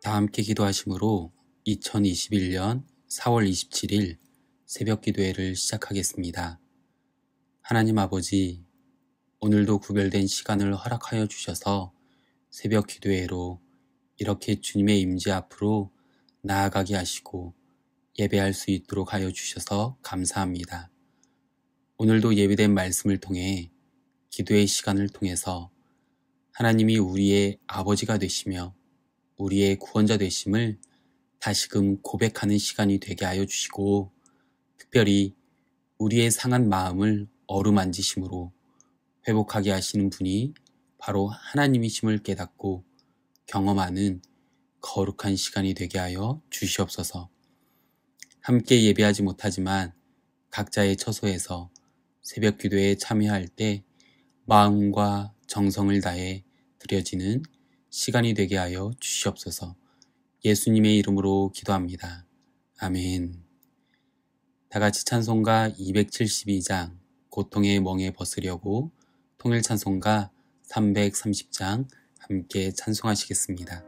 다 함께 기도하심으로 2021년 4월 27일 새벽 기도회를 시작하겠습니다. 하나님 아버지, 오늘도 구별된 시간을 허락하여 주셔서 새벽 기도회로 이렇게 주님의 임재 앞으로 나아가게 하시고 예배할 수 있도록 하여 주셔서 감사합니다. 오늘도 예배된 말씀을 통해 기도의 시간을 통해서 하나님이 우리의 아버지가 되시며 우리의 구원자 되심을 다시금 고백하는 시간이 되게 하여 주시고, 특별히 우리의 상한 마음을 어루만지심으로 회복하게 하시는 분이 바로 하나님이심을 깨닫고 경험하는 거룩한 시간이 되게 하여 주시옵소서. 함께 예배하지 못하지만 각자의 처소에서 새벽 기도에 참여할 때 마음과 정성을 다해 드려지는 시간이 되게 하여 주시옵소서. 예수님의 이름으로 기도합니다. 아멘. 다같이 찬송가 272장 고통의 멍에 벗으려고, 통일 찬송가 330장 함께 찬송하시겠습니다.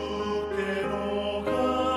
주께로 갑니다.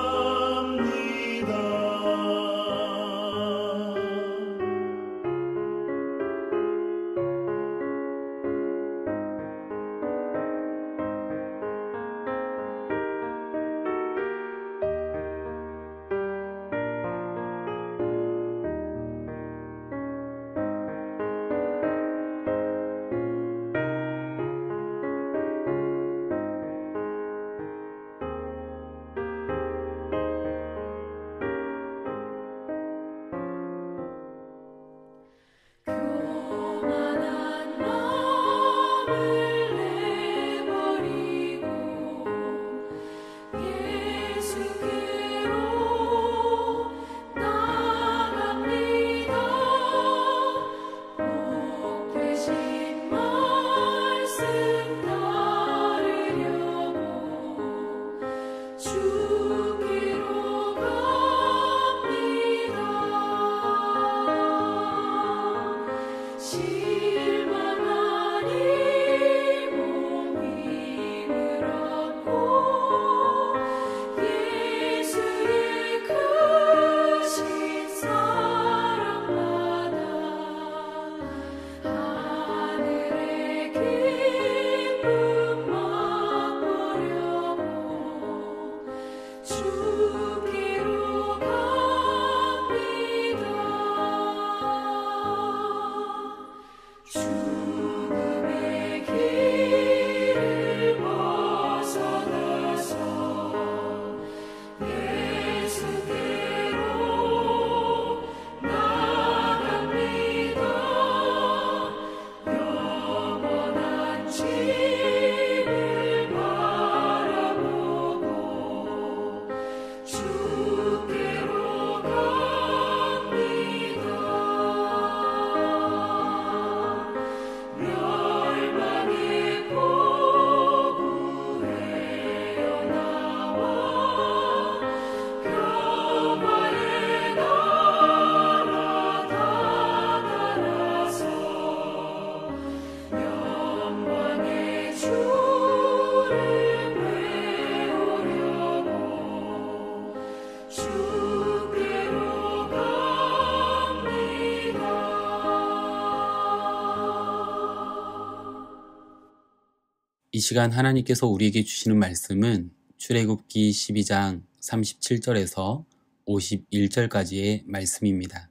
이 시간 하나님께서 우리에게 주시는 말씀은 출애굽기 12장 37절에서 51절까지의 말씀입니다.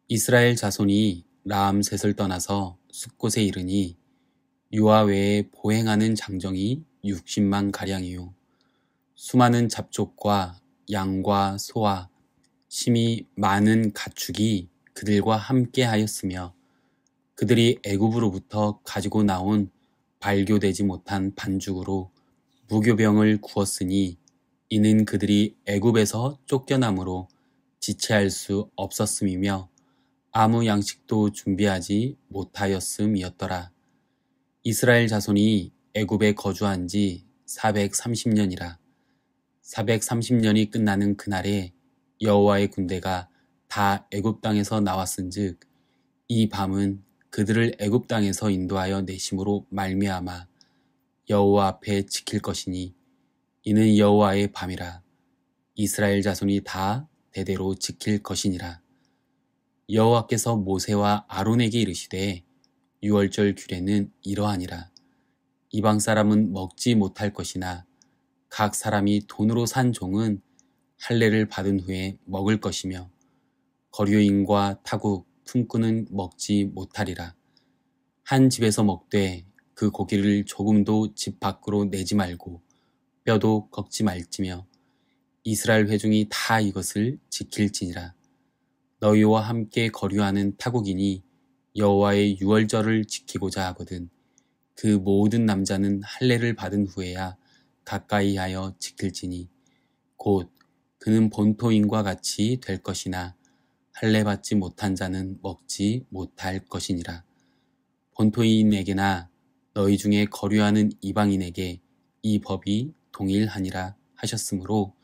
이스라엘 자손이 라암셋을 떠나서 숫곳에 이르니 유아 외에 보행하는 장정이 60만 가량이요 수많은 잡족과 양과 소와 심히 많은 가축이 그들과 함께 하였으며 그들이 애굽으로부터 가지고 나온 발교되지 못한 반죽으로 무교병을 구웠으니 이는 그들이 애굽에서 쫓겨남으로 지체할 수 없었음이며 아무 양식도 준비하지 못하였음이었더라. 이스라엘 자손이 애굽에 거주한 지 430년이라. 430년이 끝나는 그날에 여호와의 군대가 다 애굽 땅에서 나왔은즉 이 밤은 그들을 애굽 땅에서 인도하여 내심으로 말미암아 여호와 앞에 지킬 것이니 이는 여호와의 밤이라. 이스라엘 자손이 다 대대로 지킬 것이니라. 여호와께서 모세와 아론에게 이르시되 유월절 규례는 이러하니라. 이방 사람은 먹지 못할 것이나 각 사람이 돈으로 산 종은 할례를 받은 후에 먹을 것이며 거류인과 타국, 품꾼은 먹지 못하리라. 한 집에서 먹되 그 고기를 조금도 집 밖으로 내지 말고 뼈도 꺾지 말지며 이스라엘 회중이 다 이것을 지킬지니라. 너희와 함께 거류하는 타국인이 여호와의 유월절을 지키고자 하거든 그 모든 남자는 할례를 받은 후에야 가까이 하여 지킬지니 곧 그는 본토인과 같이 될 것이나 할례 받지 못한 자는 먹지 못할 것이니라. 본토인에게나 너희 중에 거류하는 이방인에게 이 법이 동일하니라 하셨으므로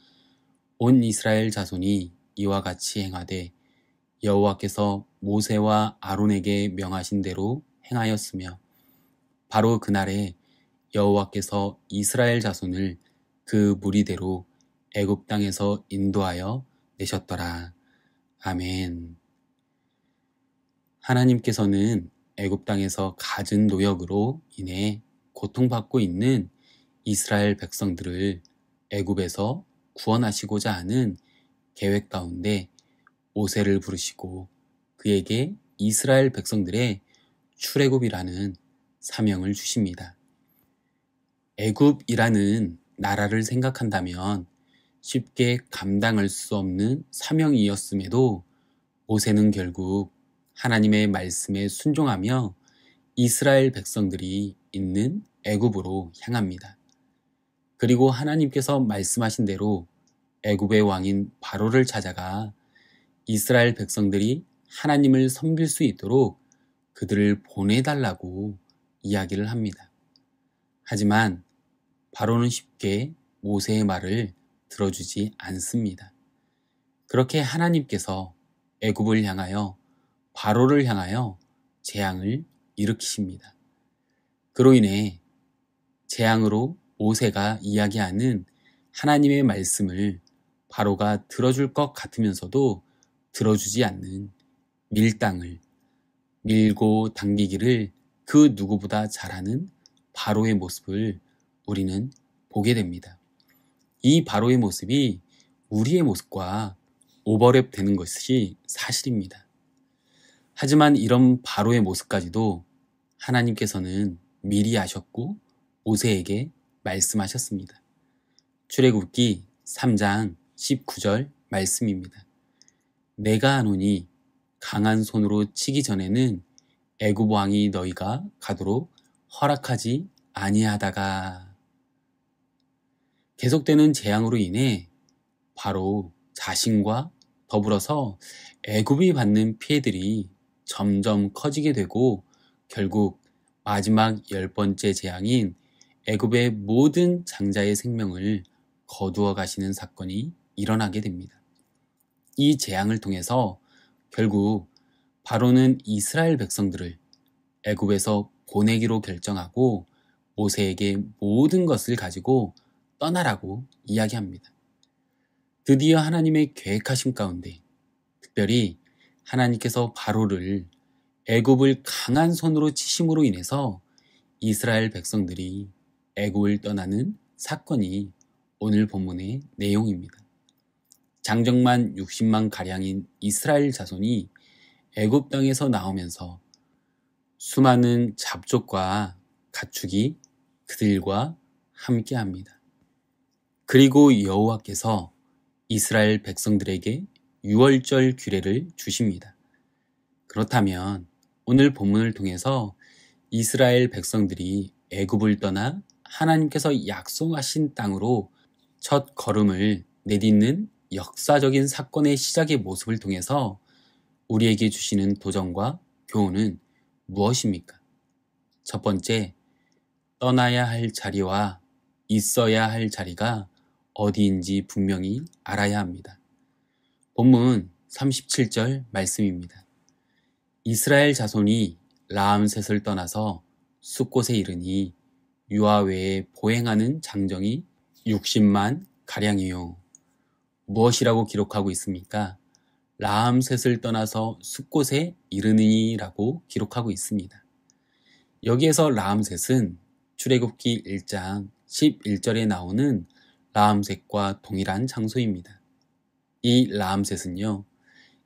온 이스라엘 자손이 이와 같이 행하되 여호와께서 모세와 아론에게 명하신 대로 행하였으며 바로 그날에 여호와께서 이스라엘 자손을 그 무리대로 애굽 땅에서 인도하여 내셨더라. 아멘. 하나님께서는 애굽 땅에서 갖은 노역으로 인해 고통받고 있는 이스라엘 백성들을 애굽에서 구원하시고자 하는 계획 가운데 모세를 부르시고 그에게 이스라엘 백성들의 출애굽이라는 사명을 주십니다. 애굽이라는 나라를 생각한다면 쉽게 감당할 수 없는 사명이었음에도 모세는 결국 하나님의 말씀에 순종하며 이스라엘 백성들이 있는 애굽으로 향합니다. 그리고 하나님께서 말씀하신 대로 애굽의 왕인 바로를 찾아가 이스라엘 백성들이 하나님을 섬길 수 있도록 그들을 보내달라고 이야기를 합니다. 하지만 바로는 쉽게 모세의 말을 들어주지 않습니다. 그렇게 하나님께서 애굽을 향하여 바로를 향하여 재앙을 일으키십니다. 그로 인해 재앙으로 모세가 이야기하는 하나님의 말씀을 바로가 들어줄 것 같으면서도 들어주지 않는 밀당을 밀고 당기기를 그 누구보다 잘하는 바로의 모습을 우리는 보게 됩니다. 이 바로의 모습이 우리의 모습과 오버랩 되는 것이 사실입니다. 하지만 이런 바로의 모습까지도 하나님께서는 미리 아셨고 모세에게 말씀하셨습니다. 출애굽기 3장 19절 말씀입니다. 내가 하노니 강한 손으로 치기 전에는 애굽 왕이 너희가 가도록 허락하지 아니하다가. 계속되는 재앙으로 인해 바로 자신과 더불어서 애굽이 받는 피해들이 점점 커지게 되고 결국 마지막 10번째 재앙인 애굽의 모든 장자의 생명을 거두어 가시는 사건이 일어나게 됩니다. 이 재앙을 통해서 결국 바로는 이스라엘 백성들을 애굽에서 보내기로 결정하고 모세에게 모든 것을 가지고 떠나라고 이야기합니다. 드디어 하나님의 계획하심 가운데 특별히 하나님께서 바로를 애굽을 강한 손으로 치심으로 인해서 이스라엘 백성들이 애굽을 떠나는 사건이 오늘 본문의 내용입니다. 장정만 60만 가량인 이스라엘 자손이 애굽 땅에서 나오면서 수많은 잡족과 가축이 그들과 함께합니다. 그리고 여호와께서 이스라엘 백성들에게 유월절 규례를 주십니다. 그렇다면 오늘 본문을 통해서 이스라엘 백성들이 애굽을 떠나 하나님께서 약속하신 땅으로 첫 걸음을 내딛는 역사적인 사건의 시작의 모습을 통해서 우리에게 주시는 도전과 교훈은 무엇입니까? 첫 번째, 떠나야 할 자리와 있어야 할 자리가 어디인지 분명히 알아야 합니다. 본문 37절 말씀입니다. 이스라엘 자손이 라암셋을 떠나서 숫곳에 이르니 유아 외에 보행하는 장정이 60만 가량이요. 무엇이라고 기록하고 있습니까? 라암셋을 떠나서 숫곳에 이르니라고 기록하고 있습니다. 여기에서 라암셋은 출애굽기 1장 11절에 나오는 라암셋과 동일한 장소입니다. 이 라암셋은요,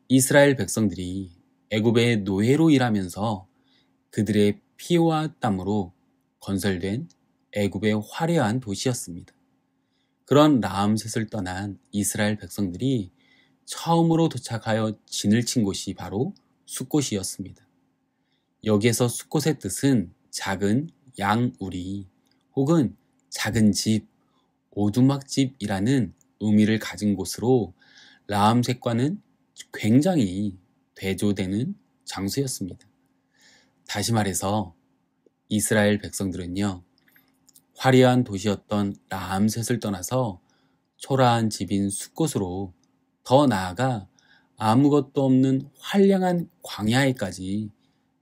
이스라엘 백성들이 애굽의 노예로 일하면서 그들의 피와 땀으로 건설된 애굽의 화려한 도시였습니다. 그런 라암셋을 떠난 이스라엘 백성들이 처음으로 도착하여 진을 친 곳이 바로 숫곳이었습니다. 여기에서 숫곳의 뜻은 작은 양우리 혹은 작은 집, 오두막집이라는 의미를 가진 곳으로 라암셋과는 굉장히 대조되는 장소였습니다. 다시 말해서 이스라엘 백성들은요, 화려한 도시였던 라암셋을 떠나서 초라한 집인 숫곳으로 더 나아가 아무것도 없는 황량한 광야에까지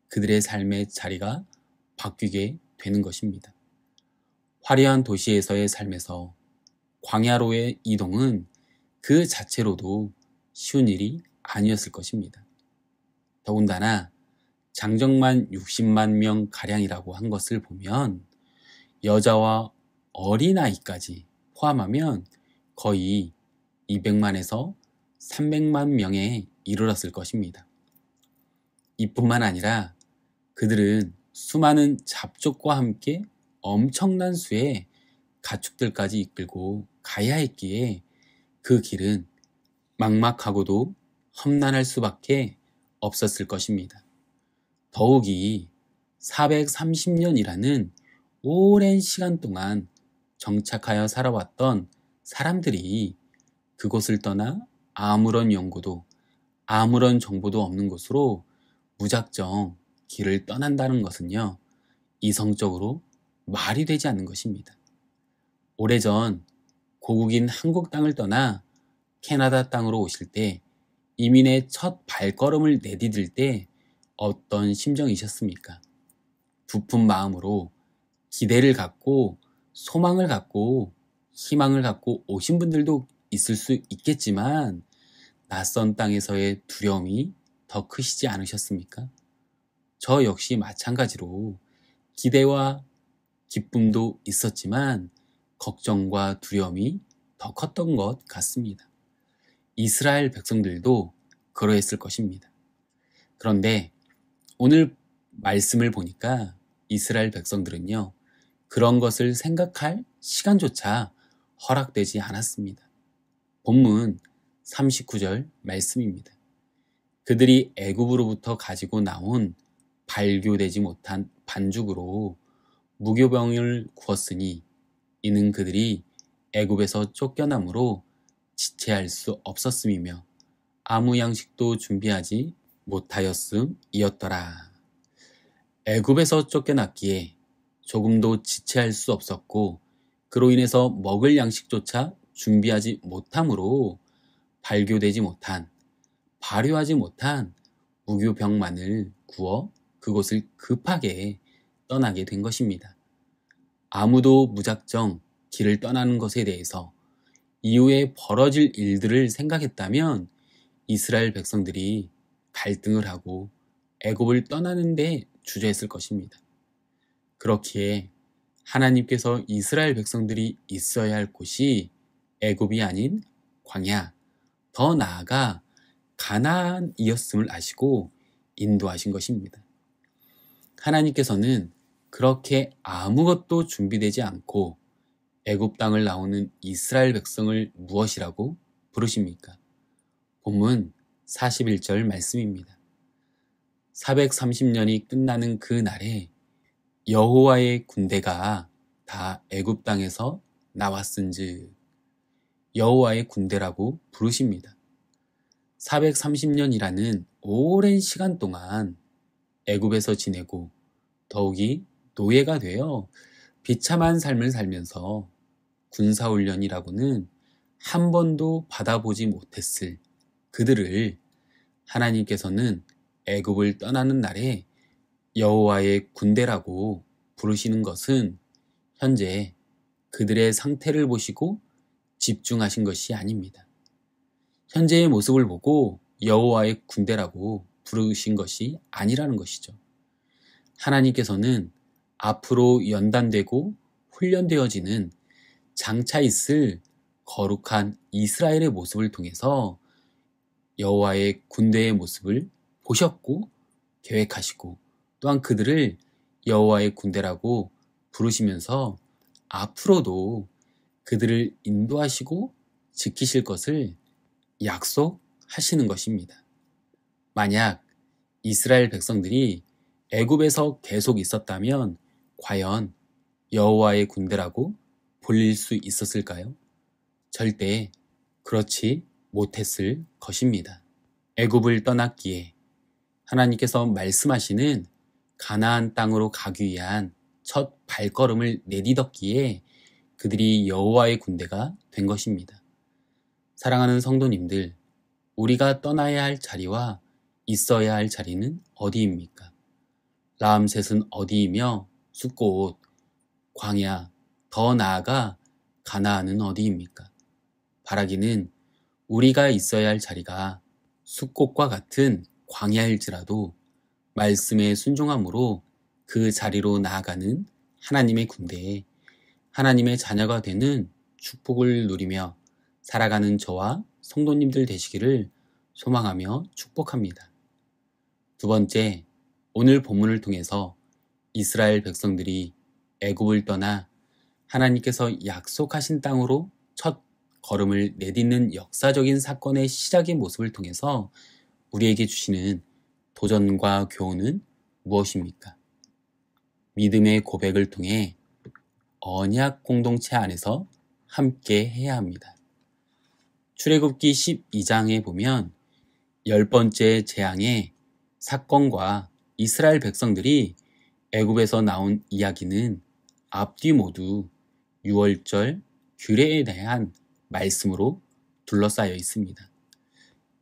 그들의 삶의 자리가 바뀌게 되는 것입니다. 화려한 도시에서의 삶에서 광야로의 이동은 그 자체로도 쉬운 일이 아니었을 것입니다. 더군다나 장정만 60만 명 가량이라고 한 것을 보면 여자와 어린아이까지 포함하면 거의 200만에서 300만 명에 이르렀을 것입니다. 이뿐만 아니라 그들은 수많은 잡족과 함께 엄청난 수의 가축들까지 이끌고 가야 했기에 그 길은 막막하고도 험난할 수밖에 없었을 것입니다. 더욱이 430년이라는 오랜 시간 동안 정착하여 살아왔던 사람들이 그곳을 떠나 아무런 연고도 아무런 정보도 없는 곳으로 무작정 길을 떠난다는 것은요, 이성적으로 말이 되지 않는 것입니다. 오래전 고국인 한국 땅을 떠나 캐나다 땅으로 오실 때 이민의 첫 발걸음을 내디딜 때 어떤 심정이셨습니까? 부푼 마음으로 기대를 갖고 소망을 갖고 희망을 갖고 오신 분들도 있을 수 있겠지만 낯선 땅에서의 두려움이 더 크시지 않으셨습니까? 저 역시 마찬가지로 기대와 기쁨도 있었지만 걱정과 두려움이 더 컸던 것 같습니다. 이스라엘 백성들도 그러했을 것입니다. 그런데 오늘 말씀을 보니까 이스라엘 백성들은요, 그런 것을 생각할 시간조차 허락되지 않았습니다. 본문 39절 말씀입니다. 그들이 애굽으로부터 가지고 나온 발교되지 못한 반죽으로 무교병을 구웠으니 이는 그들이 애굽에서 쫓겨남으로 지체할 수 없었음이며 아무 양식도 준비하지 못하였음이었더라. 애굽에서 쫓겨났기에 조금도 지체할 수 없었고 그로 인해서 먹을 양식조차 준비하지 못함으로 발교되지 못한, 발효하지 못한 무교병만을 구워 그곳을 급하게 떠나게 된 것입니다. 아무도 무작정 길을 떠나는 것에 대해서 이후에 벌어질 일들을 생각했다면 이스라엘 백성들이 갈등을 하고 애굽을 떠나는 데 주저했을 것입니다. 그렇기에 하나님께서 이스라엘 백성들이 있어야 할 곳이 애굽이 아닌 광야, 더 나아가 가나안이었음을 아시고 인도하신 것입니다. 하나님께서는 그렇게 아무것도 준비되지 않고 애굽 땅을 나오는 이스라엘 백성을 무엇이라고 부르십니까? 본문 41절 말씀입니다. 430년이 끝나는 그 날에 여호와의 군대가 다 애굽 땅에서 나왔은즉 여호와의 군대라고 부르십니다. 430년이라는 오랜 시간 동안 애굽에서 지내고 더욱이 노예가 되어 비참한 삶을 살면서 군사훈련이라고는 한 번도 받아보지 못했을 그들을 하나님께서는 애굽을 떠나는 날에 여호와의 군대라고 부르시는 것은 현재 그들의 상태를 보시고 집중하신 것이 아닙니다. 현재의 모습을 보고 여호와의 군대라고 부르신 것이 아니라는 것이죠. 하나님께서는 앞으로 연단되고 훈련되어지는 장차 있을 거룩한 이스라엘의 모습을 통해서 여호와의 군대의 모습을 보셨고 계획하시고 또한 그들을 여호와의 군대라고 부르시면서 앞으로도 그들을 인도하시고 지키실 것을 약속하시는 것입니다. 만약 이스라엘 백성들이 애굽에서 계속 있었다면 과연 여호와의 군대라고 불릴 수 있었을까요? 절대 그렇지 못했을 것입니다. 애굽을 떠났기에 하나님께서 말씀하시는 가나안 땅으로 가기 위한 첫 발걸음을 내딛었기에 그들이 여호와의 군대가 된 것입니다. 사랑하는 성도님들, 우리가 떠나야 할 자리와 있어야 할 자리는 어디입니까? 라암셋은 어디이며 숫곳, 광야, 더 나아가 가나안은 어디입니까? 바라기는 우리가 있어야 할 자리가 숫곳과 같은 광야일지라도 말씀에 순종함으로 그 자리로 나아가는 하나님의 군대에 하나님의 자녀가 되는 축복을 누리며 살아가는 저와 성도님들 되시기를 소망하며 축복합니다. 두 번째, 오늘 본문을 통해서 이스라엘 백성들이 애굽을 떠나 하나님께서 약속하신 땅으로 첫 걸음을 내딛는 역사적인 사건의 시작의 모습을 통해서 우리에게 주시는 도전과 교훈은 무엇입니까? 믿음의 고백을 통해 언약 공동체 안에서 함께 해야 합니다. 출애굽기 12장에 보면 10번째 재앙의 사건과 이스라엘 백성들이 애굽에서 나온 이야기는 앞뒤 모두 유월절 규례에 대한 말씀으로 둘러싸여 있습니다.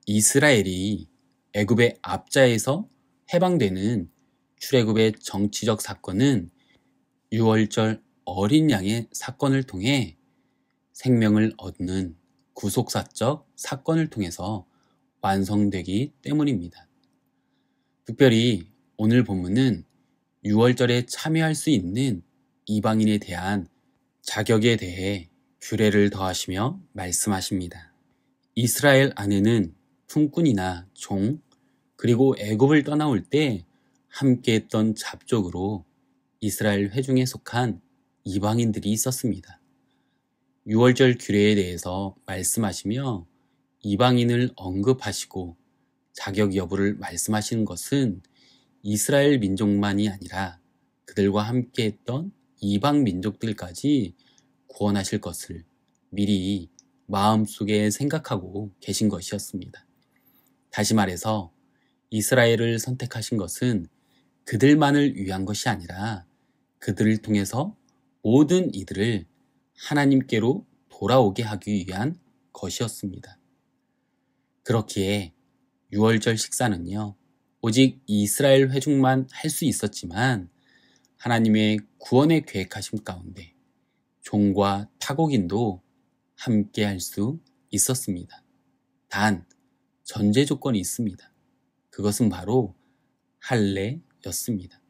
이스라엘이 애굽의 압자에서 해방되는 출애굽의 정치적 사건은 유월절 어린 양의 사건을 통해 생명을 얻는 구속사적 사건을 통해서 완성되기 때문입니다. 특별히 오늘 본문은 유월절에 참여할 수 있는 이방인에 대한 자격에 대해 규례를 더하시며 말씀하십니다. 이스라엘 안에는 품꾼이나 종, 그리고 애굽을 떠나올 때 함께했던 잡족으로 이스라엘 회중에 속한 이방인들이 있었습니다. 유월절 규례에 대해서 말씀하시며 이방인을 언급하시고 자격 여부를 말씀하시는 것은 이스라엘 민족만이 아니라 그들과 함께했던 이방 민족들까지 구원하실 것을 미리 마음속에 생각하고 계신 것이었습니다. 다시 말해서 이스라엘을 선택하신 것은 그들만을 위한 것이 아니라 그들을 통해서 모든 이들을 하나님께로 돌아오게 하기 위한 것이었습니다. 그렇기에 유월절 식사는요, 오직 이스라엘 회중만 할 수 있었지만 하나님의 구원의 계획하심 가운데 종과 타국인도 함께 할 수 있었습니다. 단, 전제 조건이 있습니다. 그것은 바로 할례였습니다.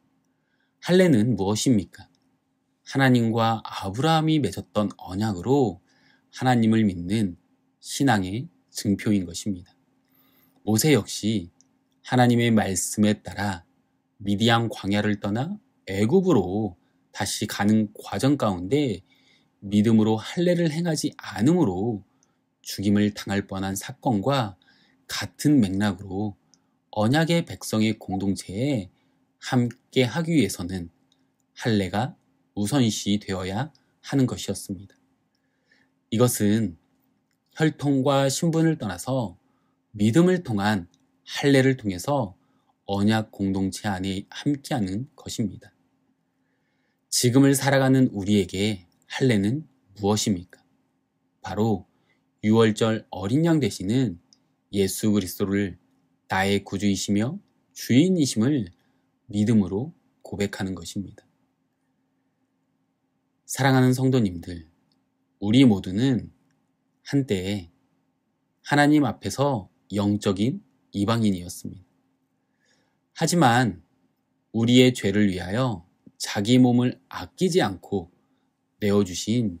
할례는 무엇입니까? 하나님과 아브라함이 맺었던 언약으로 하나님을 믿는 신앙의 증표인 것입니다. 모세 역시 하나님의 말씀에 따라 미디안 광야를 떠나 애굽으로 다시 가는 과정 가운데 믿음으로 할례를 행하지 않으므로 죽임을 당할 뻔한 사건과 같은 맥락으로 언약의 백성의 공동체에 함께 하기 위해서는 할례가 우선시 되어야 하는 것이었습니다. 이것은 혈통과 신분을 떠나서 믿음을 통한 할례를 통해서 언약 공동체 안에 함께하는 것입니다. 지금을 살아가는 우리에게 할례는 무엇입니까? 바로 유월절 어린 양 되시는 예수 그리스도를 나의 구주이시며 주인이심을 믿음으로 고백하는 것입니다. 사랑하는 성도님들, 우리 모두는 한때 하나님 앞에서 영적인 이방인이었습니다. 하지만 우리의 죄를 위하여 자기 몸을 아끼지 않고 내어주신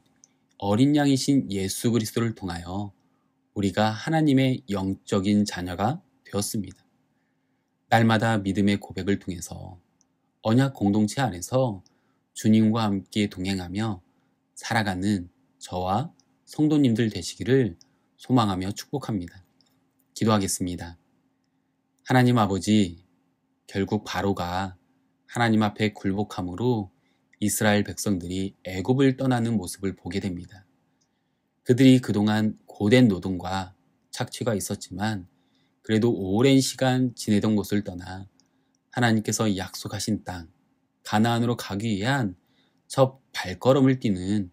어린 양이신 예수 그리스도를 통하여 우리가 하나님의 영적인 자녀가 되었습니다. 날마다 믿음의 고백을 통해서 언약 공동체 안에서 주님과 함께 동행하며 살아가는 저와 성도님들 되시기를 소망하며 축복합니다. 기도하겠습니다. 하나님 아버지, 결국 바로가 하나님 앞에 굴복함으로 이스라엘 백성들이 애굽을 떠나는 모습을 보게 됩니다. 그들이 그동안 고된 노동과 착취가 있었지만 그래도 오랜 시간 지내던 곳을 떠나 하나님께서 약속하신 땅 가나안으로 가기 위한 첫 발걸음을 띄는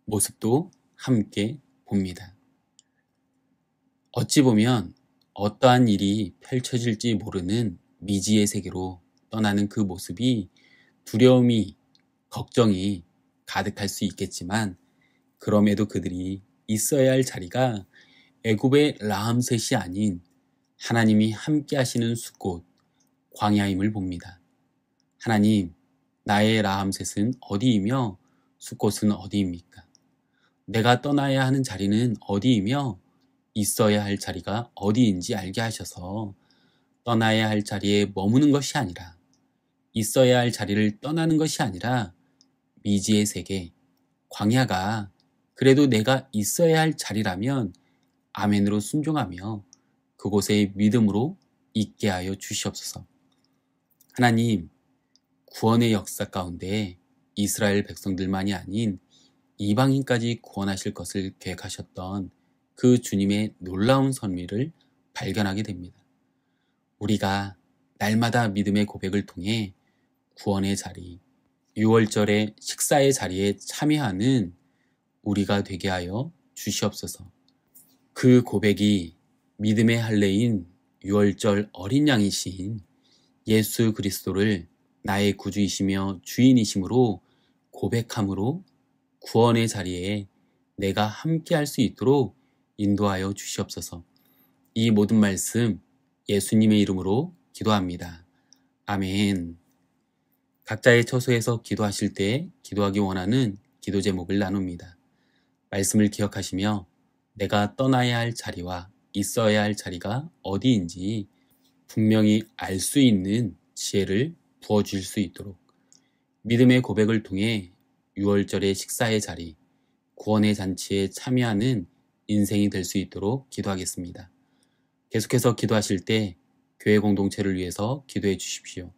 모습도 함께 봅니다. 어찌 보면 어떠한 일이 펼쳐질지 모르는 미지의 세계로 떠나는 그 모습이 두려움이, 걱정이 가득할 수 있겠지만 그럼에도 그들이 있어야 할 자리가 애굽의 라암셋이 아닌 하나님이 함께 하시는 숲곳 광야임을 봅니다. 하나님, 나의 라암셋은 어디이며 숲곳은 어디입니까? 내가 떠나야 하는 자리는 어디이며 있어야 할 자리가 어디인지 알게 하셔서 떠나야 할 자리에 머무는 것이 아니라 있어야 할 자리를 떠나는 것이 아니라 미지의 세계, 광야가 그래도 내가 있어야 할 자리라면 아멘으로 순종하며 그곳에 믿음으로 있게 하여 주시옵소서. 하나님, 구원의 역사 가운데 이스라엘 백성들만이 아닌 이방인까지 구원하실 것을 계획하셨던 그 주님의 놀라운 섭리를 발견하게 됩니다. 우리가 날마다 믿음의 고백을 통해 구원의 자리, 유월절의 식사의 자리에 참여하는 우리가 되게 하여 주시옵소서. 그 고백이 믿음의 할례인 유월절 어린 양이신 예수 그리스도를 나의 구주이시며 주인이심으로 고백함으로 구원의 자리에 내가 함께 할 수 있도록 인도하여 주시옵소서. 이 모든 말씀 예수님의 이름으로 기도합니다. 아멘. 각자의 처소에서 기도하실 때 기도하기 원하는 기도 제목을 나눕니다. 말씀을 기억하시며 내가 떠나야 할 자리와 있어야 할 자리가 어디인지 분명히 알 수 있는 지혜를 부어주실 수 있도록 믿음의 고백을 통해 유월절의 식사의 자리, 구원의 잔치에 참여하는 인생이 될 수 있도록 기도하겠습니다. 계속해서 기도하실 때 교회 공동체를 위해서 기도해 주십시오.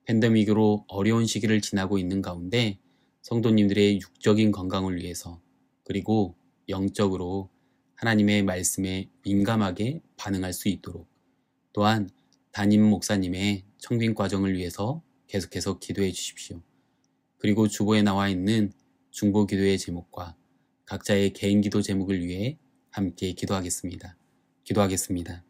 팬데믹으로 어려운 시기를 지나고 있는 가운데 성도님들의 육적인 건강을 위해서 그리고 영적으로 하나님의 말씀에 민감하게 반응할 수 있도록 또한 담임 목사님의 청빙 과정을 위해서 계속해서 기도해 주십시오. 그리고 주보에 나와 있는 중보 기도의 제목과 각자의 개인 기도 제목을 위해 함께 기도하겠습니다. 기도하겠습니다.